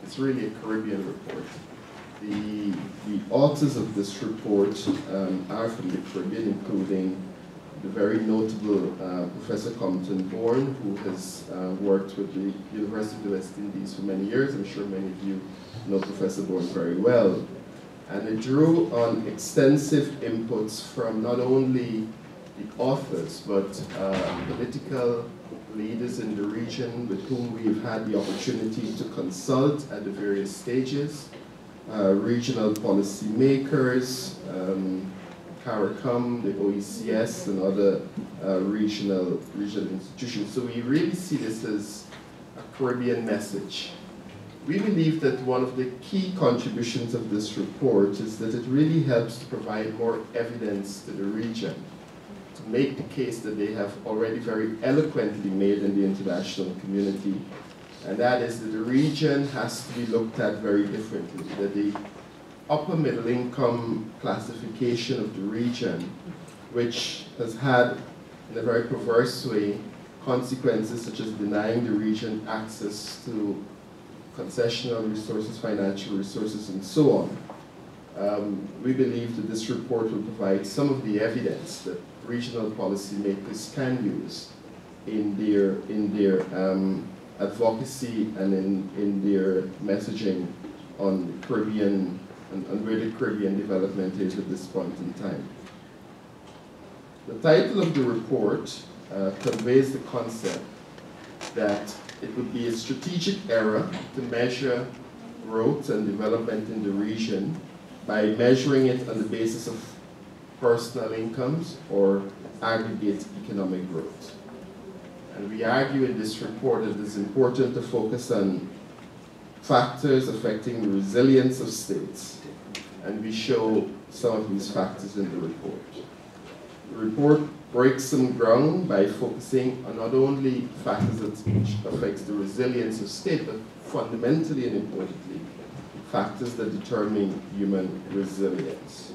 It's really a Caribbean report. The authors of this report are from the Caribbean, including the very notable Professor Compton Bourne, who has worked with the University of the West Indies for many years. I'm sure many of you know Professor Bourne very well. And it drew on extensive inputs from not only the authors, but political leaders in the region with whom we've had the opportunity to consult at the various stages, regional policy makers, CARICOM, the OECS, and other regional institutions. So we really see this as a Caribbean message. We believe that one of the key contributions of this report is that it really helps to provide more evidence to the region, to make the case that they have already very eloquently made in the international community, and that is that the region has to be looked at very differently, that the upper middle income classification of the region, which has had, in a very perverse way, consequences such as denying the region access to concessional resources, financial resources, and so on. We believe that this report will provide some of the evidence that regional policymakers can use in their advocacy and in their messaging on the Caribbean and where the Caribbean development is at this point in time. The title of the report conveys the concept that it would be a strategic error to measure growth and development in the region by measuring it on the basis of personal incomes or aggregate economic growth. And we argue in this report that it's important to focus on factors affecting the resilience of states, and we show some of these factors in the report. The report breaks some ground by focusing on not only factors that affect the resilience of state, but fundamentally and importantly, factors that determine human resilience.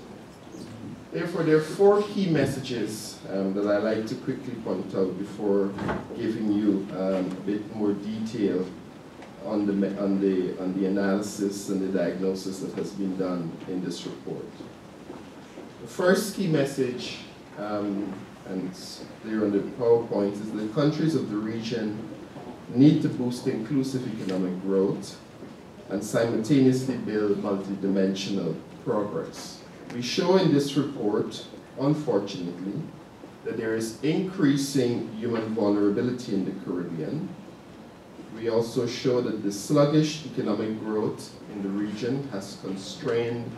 Therefore, there are four key messages that I'd like to quickly point out before giving you a bit more detail on the analysis and the diagnosis that has been done in this report. The first key message, and there on the PowerPoint, is that countries of the region need to boost inclusive economic growth and simultaneously build multidimensional progress. We show in this report, unfortunately, that there is increasing human vulnerability in the Caribbean. We also show that the sluggish economic growth in the region has constrained,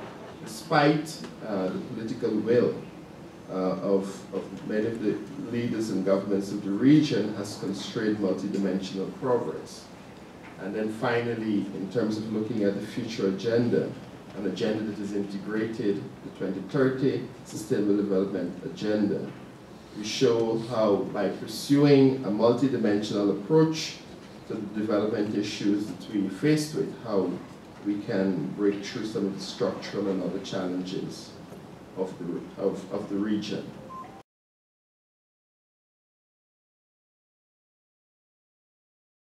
despite the political will of many of the leaders and governments of the region, has constrained multidimensional progress. And then finally, in terms of looking at the future agenda, an agenda that is integrated, the 2030 Sustainable Development Agenda, we show how by pursuing a multidimensional approach to the development issues that we faced with, how we can break through some of the structural and other challenges of the region.